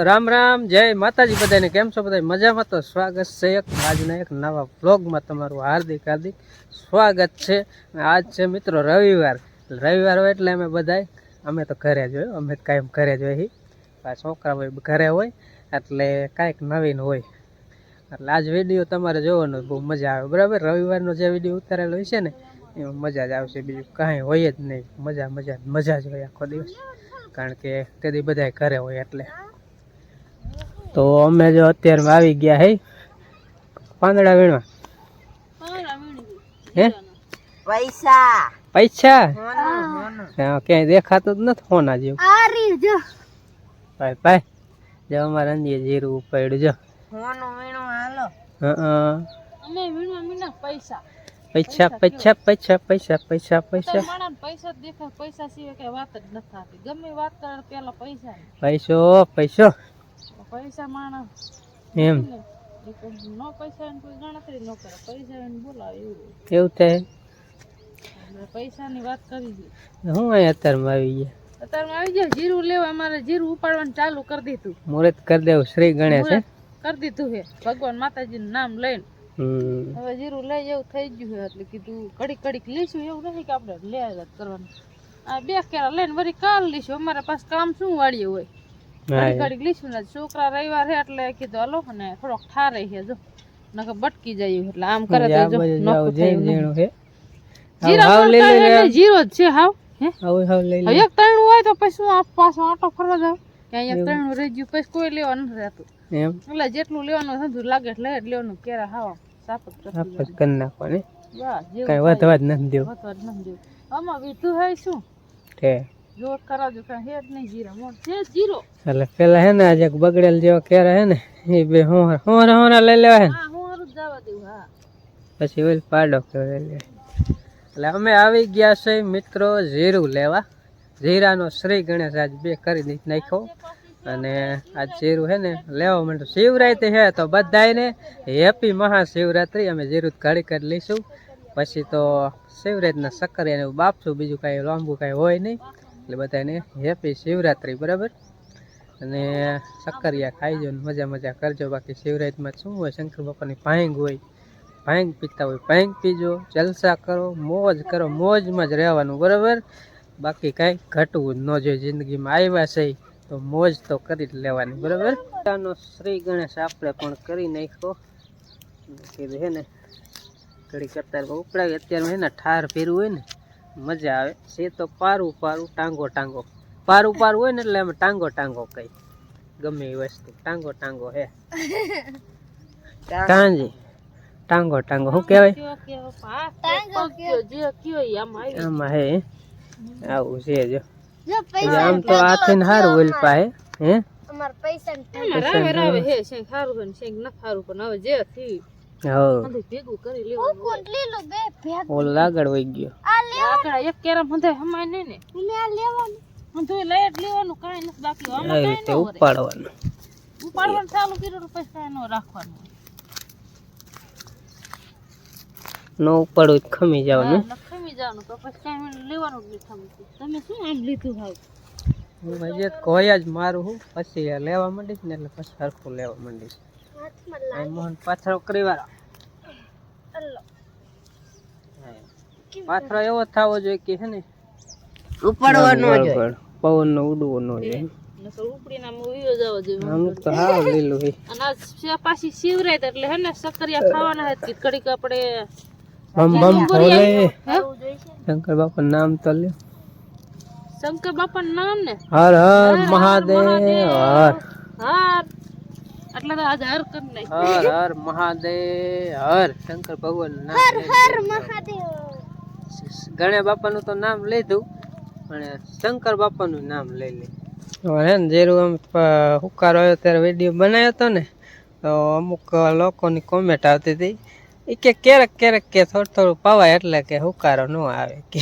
રામ રામ, જય માતાજી બધાને. કેમ છો બધા? મજામાં? તો સ્વાગત છે એક આજના એક નવા વ્લોગમાં તમારું હાર્દિક હાર્દિક સ્વાગત છે. આજ છે મિત્રો રવિવાર. રવિવાર હોય એટલે અમે તો ઘરે જ હોય, અમે કાયમ ઘરે જ હોય. છોકરા હોય ઘરે હોય એટલે કાંઈક નવીન હોય. એટલે આજ વિડીયો તમારે જોવાનો બહુ મજા આવે, બરાબર. રવિવારનો જે વિડીયો ઉતારેલો હોય છે ને એમાં મજા જ આવશે, બીજું કાંઈ હોય જ નહીં. મજા જ હોય આખો દિવસ, કારણ કે તેથી બધા ઘરે હોય એટલે. તો અમે જો અત્યારે આવી ગયા હે પાંદડા વીણવા. હે પૈસા પૈસા ક્યાંય દેખાતું જ નથી ફોના જેવું. ભાઈ ભાઈ જો અમારે અંદીએ જીરું ઉપાડ્યું જો. પૈસા પૈસા પૈસા પૈસા પૈસા પૈસા પૈસા પૈસા સિવાય કઈ વાત જ નથી થતી. ગમે વાત કરે પેલા પૈસા પૈસો પૈસો પૈસા માણસ એમ નો પૈસા કોઈ ગણતરી ન કરે, પૈસા બોલાવે એવું થાય. પૈસાની વાત કરી છે. હું અહીં અત્યારમાં આવી ગયા. અત્યારમાં આવી જાય જીરું લેવા. અમારે જીરું ઉપાડવાનું ચાલુ કરી દીધું. મુહૂર્ત કરી દેવું. શ્રી ગણેશ કરી દીધું છે ભગવાન માતાજી નું નામ લઈને. હવે જીરું લઈ એવું થઈ ગયું છે એટલે કીધું ઘડીક ઘડીક લઈશું. એવું નથી કે આપણે લે કરવાનું. આ બે કેરા લઈને વળી કાલ લઈશું. અમારે પાસે કામ શું વાળીએ હોય, ઘડીક ઘડીક લઈશું ને. છોકરા રવિવાર છે એટલે કીધું હલો ને થોડોક ઠારે છે જો, નકર બટકી જાય એટલે આમ કરે તો જો નોખું થયું નહીં. જીરો જ છે હાવ. એક ત્રણ હોય તો પછી શું પાછો આટો ફરવા જાવ, ત્યાં એક ત્રણ રહી ગયું પછી કોઈ લેવા નથી રહેતું. એટલે જેટલું લેવાનું ધંધુ લાગે એટલે લેવાનું. કેરા હાવ સાપત કરી નાખવાની, કઈ વધવા જ નથી દેવું. આમાં વીઠું હોય શું જો કરાવજો, કઈ હે જ નહીં. જીરા મોટ છે જીરો. એટલે પેલા હે ને આજે બગડેલ જેવા કેરા હે ને એ બે હોરા લઈ લેવા હે. હા હું હારું જવા દેવું. હા પછી ઓલ પાડો લઈ લે. એટલે અમે આવી ગયા છે મિત્રો જીરું લેવા. જીરાનો શ્રી ગણેશ આજ બે કરી નાખ્યો. અને આ જીરું હે ને લેવા માંડ્યું. શિવરાત્રી હે તો બધાને હેપી મહાશિવરાત્રી. અમે જીરું ઘડી કરી લઈશું, પછી તો શિવરાત્રીના સક્કરિયાને એવું બાપશું. બીજું કાંઈ લાંબુ કાંઈ હોય નહીં. એટલે બધાને હેપી શિવરાત્રી, બરાબર. અને સક્કરિયા ખાઈજો ને મજા કરજો. બાકી શિવરાત્રીમાં શું હોય, શંકર બાપાની ભાંગ હોય, ભાંગ પીતા હોય ભાંગ પીજો, જલસા કરો, મોજ કરો. મોજમાં જ રહેવાનું, બરાબર. બાકી કાંઈ ઘટવું જ ન જોઈએ. જિંદગીમાં આવ્યા છે તો મોજ તો કરી જ લેવાની, બરાબર. શ્રી ગણેશ આપણે પણ કરી નાખ્યો. કીધું હે ને ઘડી કરતા ઉપડાવી. અત્યારે હે ને ઠાર ફેરવું હોય ને મજા આવે છે. તો પારું ટાંગો પારું હોય ને એટલે અમે ટાંગો કઈ ગમે એ વસ્તુ ટાંગો હે. કાંજી ટાંગો શું કહેવાય આમાં હે. આવું છે જો. આમ તો આથી હારું ઓલ પાહે હે લાગડ વહી ગયો. એક કેરમ હંધે હમાય નહીં ને લેવાનું કાંઈ નથી બાકી. ઉપાડવાનું ચાલુ કર્યું પછી કાંઈ ન રાખવાનું. નો ઉપાડવું ખમી જવાનું. તો પછી કાંઈ લેવાનું જ નહીં. તમે શું આમ લીધું હાવ? કોઈ જ મારું હું પછી લેવા માંડીશ ને એટલે પછી સરખું લેવા માંડીશ. મોહન પાથરો કરી વાળા પાથરો એવો થવો જોઈએ કે હે ને ઉપાડવાનો પવન નો ઉડવો ન જોઈએ. અમુક તો હાવ લીલું હે. અને પાછી શિવરાત એટલે હે ને સક્કરિયા ખાવાના હે. કડીક આપણે બમ બોલે શંકર બાપા નામ તો લે. શંકર બાપા નામ ને હર હર મહાદેવ હર એટલે તો આજ હર કર નહીં. હર મહાદેવ હર શંકર ભગવાન નામ. હર મહાદેવ. ગણે બાપાનું તો નામ લીધું પણ શંકર બાપાનું નામ લઈ લે. હે ને જેરું આમ હુકારો આવ્યો ત્યારે વિડીયો બનાવ્યો હતો ને, તો અમુક લોકોની કોમેન્ટ આવતી હતી કે ક્યારેક કે થોડું પવાય એટલે કે હુકારો ન આવે કે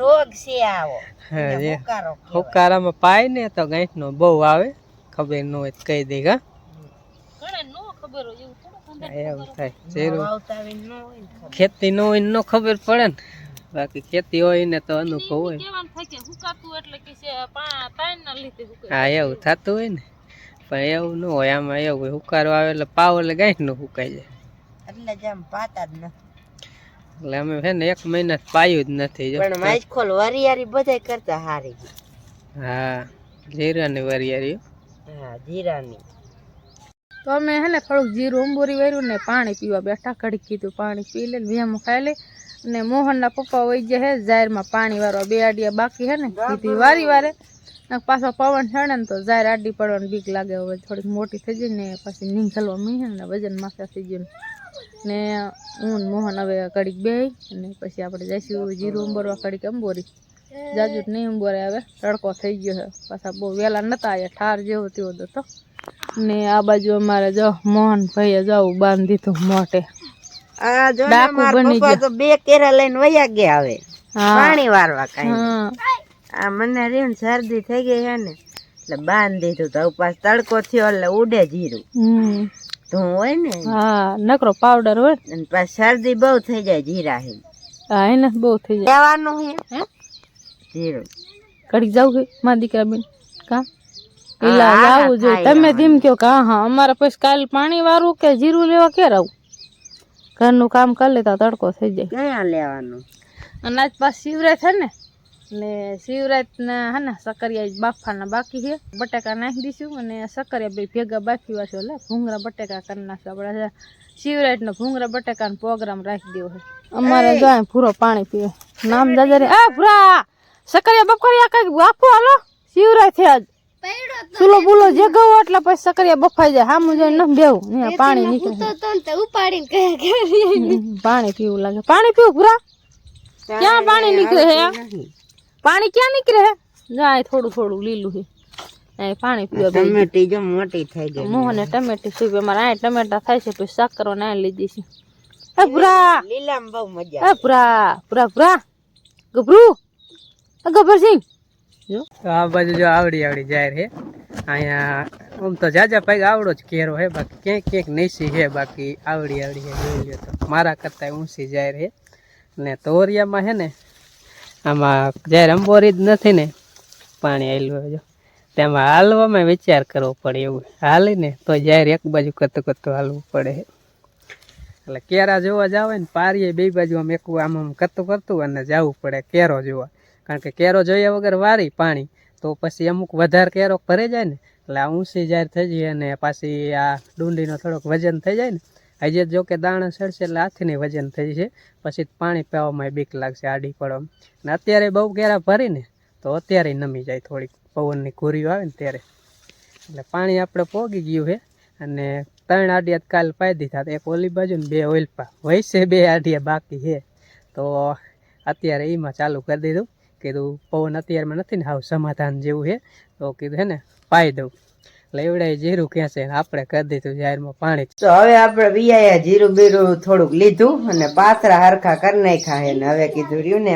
રોગ છે આવો. હુકારામાં પાય ને તો ગાંઠ નો બહુ આવે. ખબર ન હોય કહી દે. એવું થાય. ખેતી ન હોય ન ખબર પડે ને. બાકી ખેતી હોય ને તો અનુભવ હોય. કેવાનું થાય કે હુકાતું એટલે કે છે 3 ના એના લીધે હુકાઈ હા એવું થતું હોય ને, પણ એવું ન હોય. આમાં એવું હોય, હુકારો આવે એટલે પાવ એટલે ગાંઠ નું સુકાઈ જાય. એટલે જેમ પાતા જ નથી. એટલે અમે છે ને 1 મહિના પાયું જ નથી. જો પણ માઇખોલ વરિયારી બધાય કરતા હારી. હા જીરાની વરિયારી. હા જીરાની. તો અમે હે ને થોડુંક જીરું અંબોરી વાર્યું ને પાણી પીવા બેઠા. ઘડીક કીધું પાણી પી લે, વેમ ખાઈ લે. અને મોહનના પપ્પા વહી ગયા હે જાહેરમાં પાણી વારવા. 2 આડિયા બાકી હે ને કીધી વારી વારે. પાછો પવન છેડે ને તો જાહેર આડી પડવાની બીક લાગે. હવે થોડીક મોટી થઈ જાય ને પછી નીંગલવા મીહે ને વજન માથા થઈ ગયું ને હું મોહન હવે ઘડીક બેહી અને પછી આપણે જઈશું જીરું અંબોરવા. ઘડીક અંબોરી જાજુ નહીં અંબોરે, હવે તડકો થઈ ગયો છે. પાછા બહુ વહેલા નતા આવ્યા, ઠાર જેવો તેવો હતો. ને આ બાજુ અમારે જો મોહન ભાઈએ જવું બાંધી દીધું મોટે. આ જો ને ડાકુ મારા બની પપ્પા ગયા. તો 2 કેરા લઈને વયા ગયા હવે પાણી વારવા કાંઈ. હા આ મને રહ્યું ને શરદી થઈ ગઈ હે ને એટલે બાંધી દીધું. તો પાછો તડકો થયો એટલે ઉડે જીરું ધૂં હોય ને. હા નકરો પાવડર હોય અને પાછી શરદી બહુ થઈ જાય જીરા હે. હા એને બહુ થઈ જાય. લેવાનું હે હે જીરું. ઘડીક જાવ છે મારા દીકરા બેન કા હા, પેલા હા, આવું જોઈએ. ખાઈ તમે આવવાનું. તેમ કહો કે હા અમારે પછી કાલ પાણી વાળું કે જીરું લેવા ક્યારે આવું? ઘરનું કામ કરી લેતા તડકો થઈ જાય. ક્યાં લેવાનું? અને આજ પાછ શિવરાત છે ને શિવરાતના હે ને સકરિયા બાફાના બાકી છે. બટાકા નાખી દઈશું અને સકરિયા બે ભેગા બાફી વાળશું. એટલે ભૂંગળા બટાકા કરી નાખશું. આપણે શિવરાતનો ભૂંગળા બટાકાનો પ્રોગ્રામ રાખી દેવો છે. અમારે જાય પૂરો પાણી પીવે નામ દાદા રે. આ ભૂરા સકરિયા બકરિયા કઈક બાફો હાલો, શિવરાત છે આજ. ચૂલો બુલો જગાવો એટલે પછી સકરિયા બફાઈ જાય. હા મુજે ન બેવું ને પાણી નીકળે. પાણી પીવું લાગે. પાણી પીવું ભૂરા. ક્યાં પાણી નીકળે હે? પાણી ક્યાં નીકળે હે? જાય થોડું થોડું લીલું છે. પાણી પીવા બે ટમેટી જો મોટી થઈ ગઈ. મોહને ટમેટી સૂપ. અમારે આ ટમેટા થાય છે પછી શાક કરવાના આ લીધી છે. એ ભૂરા લીલામાં બહુ મજા. એ ભૂરા ભૂરા ભૂરા ગભરું ગભરસિંહ જો તો આ બાજુ જો આવડી આવડી જાહેર હે. અહીંયા આમ તો જાજા પાક આવડો જ કેરો હે, બાકી ક્યાંક ક્યાંક નીચી હે, બાકી આવડી આવડી હે. જોઈ લ્યો તો મારા કરતા ઊંચી જાહેર હે. ને તોરિયામાં હે ને આમાં જાહેર અંબોરી જ નથી ને પાણી આવેલું હોય. જો તેમાં હાલવામાં વિચાર કરવો પડે એવું. હાલી ને તો જાહેર એક બાજુ કરતું કરતું હાલવું પડે. એટલે કેરા જોવા જાવ ને પારીએ 2 બાજુ આમ એકું આમ કરતું કરતું અને જવું પડે કેરો જોવા. કારણ કે કેરો જોયા વગર વારી પાણી તો પછી અમુક વધારે કેરો ભરાઈ જાય ને એટલે આ ઊંચી જાહેર થઈ જાય અને પાછી આ ડુંડીનો થોડોક વજન થઈ જાય ને. હજી જો કે દાણા ચડશે એટલે હાથીની વજન થઈ છે. પછી પાણી પીવામાં બીક લાગશે આડી પડવામાં. અને અત્યારે બહુ કેરા ભરીને તો અત્યારે નમી જાય. થોડીક પવનની ઘૂરીઓ આવે ને ત્યારે. એટલે પાણી આપણે પોગી ગયું છે અને 3 આડિયા કાલ પાઈ દીધા. એક ઓલી બાજુ ને 2 ઓલપા વૈસે 2 આડિયા બાકી છે. તો અત્યારે એમાં ચાલુ કરી દીધું. કીધું પવન અત્યારમાં નથી ને હાવ સમાધાન જેવું છે તો કીધું હે ને પાઈ દઉં. એટલે એવડાય જીરું ક્યાં છે આપણે કરી દીધું જાહેરમાં પાણી. તો હવે આપણે વિયાયા જીરું બીરું થોડુંક લીધું અને પાથરા હરખા કરી નાખ્યા હે ને હવે કીધું રહ્યું ને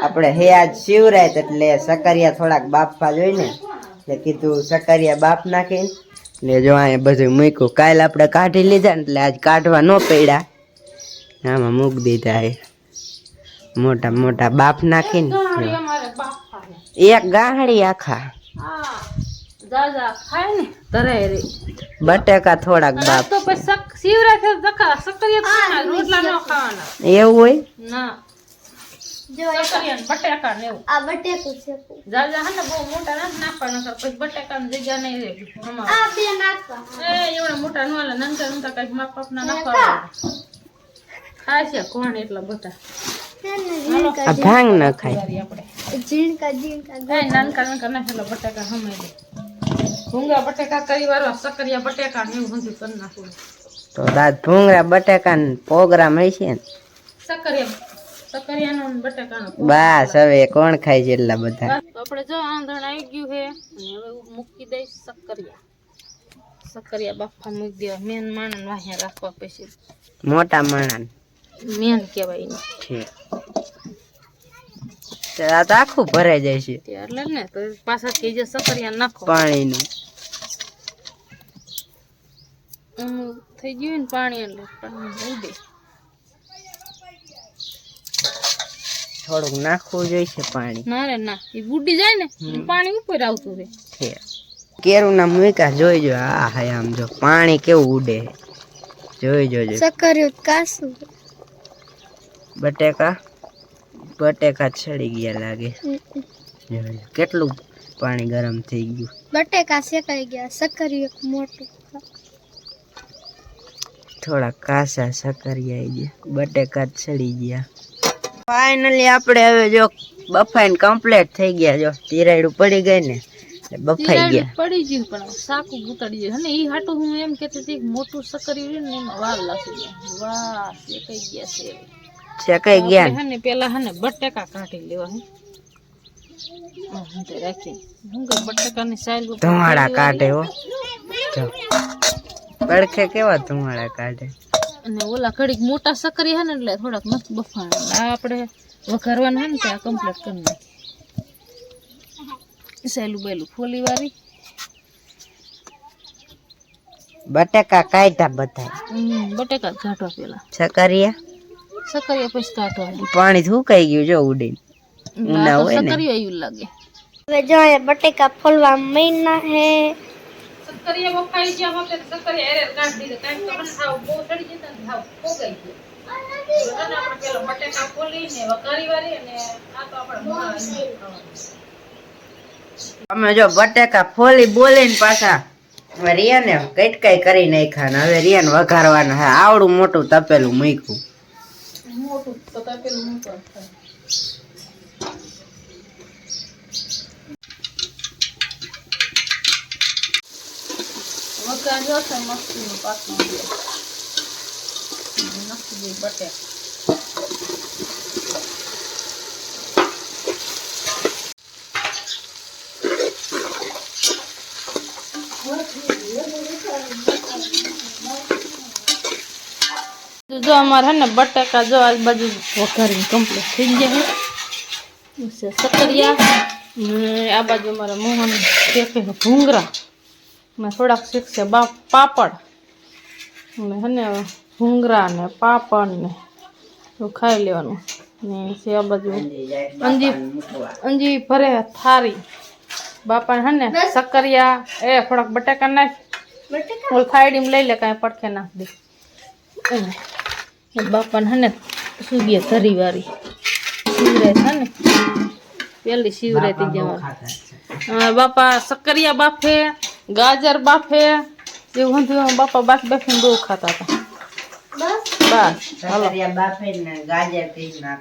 આપણે હે આજ શિવરાત એટલે સકરિયા થોડાક બાફવા જોઈ ને એટલે કીધું સકરિયા બાફ નાખી ને જો અહીંયા બધું મૂક્યું. કાલ આપણે કાઢી લીધા ને એટલે આજ કાઢવા ન પડ્યા. આમાં મૂકી દીધા હે મોટા મોટા બાફ નાખીને. એક ગાહડી આખા દાદા ખાય ને તરે રે બટેકા થોડાક બાફ. તો પછી શિવરાત સકરિયા રોટલા ન ખાવાના એવું હોય ના. બટેકા ને એવું આ બટેકું છે જાજા હે ને બહુ મોટા નથી નાખવાના. પછી બટેકાની જગ્યા નહીં રહે. આ બે નાખવા એવડા મોટા ન હાલે. નાનકા નાનકા કઈક માપ માપના નાખવા ખાય છે કોણ એટલા બધા. આ ભાંગ ન ખાય. નાનકા નાનકા નાખેલા બટેકા હમાઈ દે. ભૂંગા બટેકા કરી વાળવા સકરિયા બટેકા ને એવું બધું કરી નાખવું. તો દાદ ભૂંગળા બટેકા નો પ્રોગ્રામ હશે ને. સકરિયાનો બટેકાનો બસ હવે કોણ ખાય છે એટલા બધા. આપણે જો આંધણ આવી ગયું છે અને હવે મૂકી દઈશ સકરિયા બાફા મૂકી દેવા. મેન માણસ વાહિયા રાખવા પછી મોટા માણસ મેન કહેવાય ને આ તો આખું ભરાઈ જાય છે એટલે ને તો પાછા કે જે સકરિયા નાખો પાણીનું. થઈ ગયું ને પાણી એટલે પાણી ઉડે. થોડુંક નાખવું જોઈશે પાણી. ના રે ના, એ બુડી જાય ને એટલે પાણી ઉપર આવતું રહે. કેરું ના મૂકા જોઈજો. આ હા આમ જો પાણી કેવું ઉડે જોઈ જોજો. સકરિયું કાસું બટેકા છડી ગયા લાગે. જોજો કેટલું પાણી ગરમ થઈ ગયું. બટેકા શેકાઈ ગયા, સકરિયું મોટું. થોડા કાસા સકરિયા ગયા, બટેકા છડી ગયા. ફાઇનલી આપણે હવે જો બફાઈને કમ્પ્લીટ થઈ ગયા. જો તિરાડું પડી ગઈ ને બફાઈ ગયા. પડી ગયું પણ સાકું ગુતાડી જાય અને ઈ હાટું હું એમ કહેતી હતી મોટું સકરિયું ને એમાં વાર લાગી ગયા. વાહ શેકાઈ ગયા છે. શેકાઈ ગયા હે ને પેલા હે ને બટેકા કાઢી લેવા હે. રાખી હું કે બટેકાની સાઈલ ધુમાડા કાઢે હો. જો પડખે કેવા ધુમાડા કાઢે. અને ઓલા ઘડીક મોટા સકરી હે ને એટલે થોડાક મસ્ત બફાણા. આ આપણે વઘારવાના હે ને ત્યાં કમ્પ્લીટ કરી નાખી. સહેલું બેલું ફોલી વાળી બટેકા કાઢ્યા બધા. બટેકા જ કાઢવા પેલા સકરિયા પછી કાઢવા. પાણી સુકાઈ ગયું જો ઉડીને. ના હોય ને સકરિયા એવું લાગે. હવે જો અહીંયા બટેકા ફોલવા મહિના હે. સકરિયા બફાઈ ગયા હોતે સકરિયા એરે કાઢી દીધા. કાઈ તો મને થાવ બહુ ચડી જતા ને થાવ પોગાઈ ગયા. આપણે પેલા બટેકા ફોલીને વઘારી વાળી અને આ તો આપણે અમે જો બટેકા ફોલી બોલીને પાછા રિયાને કટકાઈ કરી નાખ્યા. હવે રિયાને વઘારવાના હે. આવડું મોટું તપેલું મૂક્યું. મોટું તો તપેલું મૂકવાનું થાય. વઘાર જો છે મસ્તીનું પાકમાં નાખી દઈએ બટેકા. જો અમારે હે ને બટેકા જો આજુબાજુ વઘારીને કમ્પ્લીટ થઈ ગયા છે. સકરિયા ને આ બાજુ અમારે મોહન શેકે ભૂંગરા ને થોડાક શીખશે પાપડ ને હે ને ભૂંગરા ને પાપડ ને તો ખાઈ લેવાનું. ને આ બાજુ અંજી ભરે થારી બાપા હે ને સકરિયા એ થોડાક બટેકા નાખ ઓલ થાળીમાં લઈ લે કાંઈ પડખે નાખ દે. બાપાને હે ને સુબીએ ધરી વાળી શિવરાત હે ને પેલી શિવરાત જવાનું. બાપા સકરિયા બાફે, ગાજર બાફે, એવું બધું બાપા બાફીને બહુ ખાતા હતા. બસ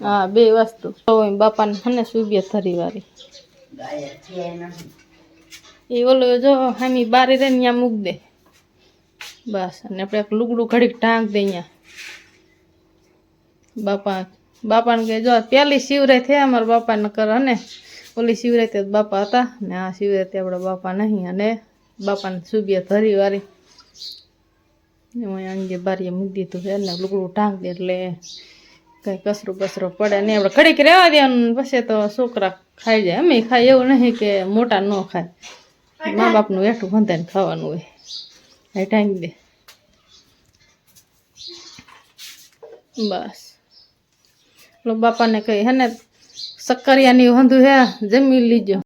હા બે વસ્તુ બાપાને હે ને સુબીએ ધરી વાળી. એ ઓલો જો હામી બારી રે ત્યાં મૂક દે બસ. અને આપણે એક લુગડું ઘડીક ઢાંક દે અહીંયા. બાપાને કે જો પેલી શિવરાત છે અમારા બાપાને કરે ને ઓલી શિવરાત બાપા હતા ને આ શિવરાત આપણા બાપા નહીં. અને બાપાને સુબીએ ધરી વાળી અંગે બારીએ મૂકી દીધું છે ને લુગડું ઢાંક દે એટલે કંઈ કચરો પડે નહીં. આપણે ઘડીક રહેવા દેવાનું પછી તો છોકરા ખાઈ જાય. અમે ખાય એવું નહીં કે મોટા ન ખાય. મા બાપનું એઠું બંધાઈને ખાવાનું હોય. એ ટાઈમ દે બસ. બાપાને કઈ હે ને સકરિયાની વાંધું હે જમી લીજો.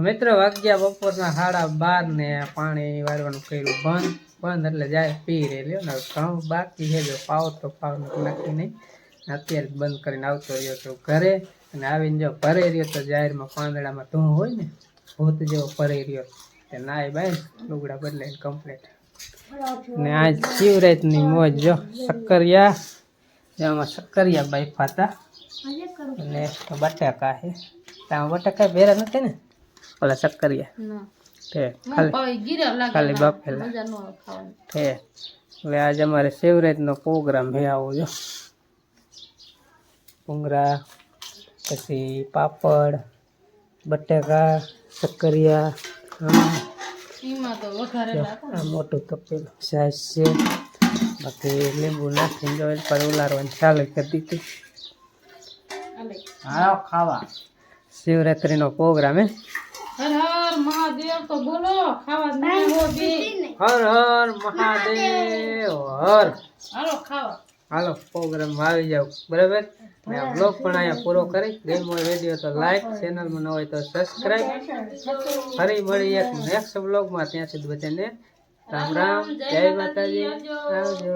મિત્રો વાગ્યા બપોરના 12:30 ને પાણી વાળવાનું કર્યું બંધ એટલે જાય પી રે લ્યો ને. ઘણું બાકી છે જો પાવ તો પાવ નાખી નહીં. અત્યારે બંધ કરીને આવતો રહ્યો તો ઘરે. અને આવીને જો ભરે રહ્યો તો જાહેરમાં પાંદડામાં ધૂ હોય ને ભૂત જેવો ભરે રહ્યો તે નાય બાય લુગડા બદલાઈને કમ્પ્લીટ. ને આજ શિવરાતની મોજ જો સકરિયા એમાં સકરિયા બાઈ ફાતા અને બટાકા છે. ત્યાં બટાકા ભેરા નથી ને ઓલા સકરિયા તે ખાલી બાફેલા છે. એટલે આજે અમારે શિવરાતનો પ્રોગ્રામ છે આવો જો. ભૂંગરા પછી પાપડ બટાકા સકરિયા આ મોટું તપેલું સાઈઝ છે. બાકી લીંબુ નાખીને જો પર ઉલારવાનું ચાલુ કરી દીધું. હાલો ખાવા શિવરાત્રીનો પ્રોગ્રામ હે. હર હર મહાદેવ તો બોલો ખાવા હર હર મહાદેવ હર. હાલો ખાવા હાલો પ્રોગ્રામ આવી જાવ બરાબર. ને આ બ્લોગ પણ અહીંયા પૂરો કરી ગેમ હોય વિડીયો તો લાઈક, ચેનલમાં ન હોય તો સબસ્ક્રાઈબ. ફરી મળી એક નેક્સ્ટ બ્લોગમાં. ત્યાં સુધી બધાને રામ રામ, જય માતાજી, આવજો.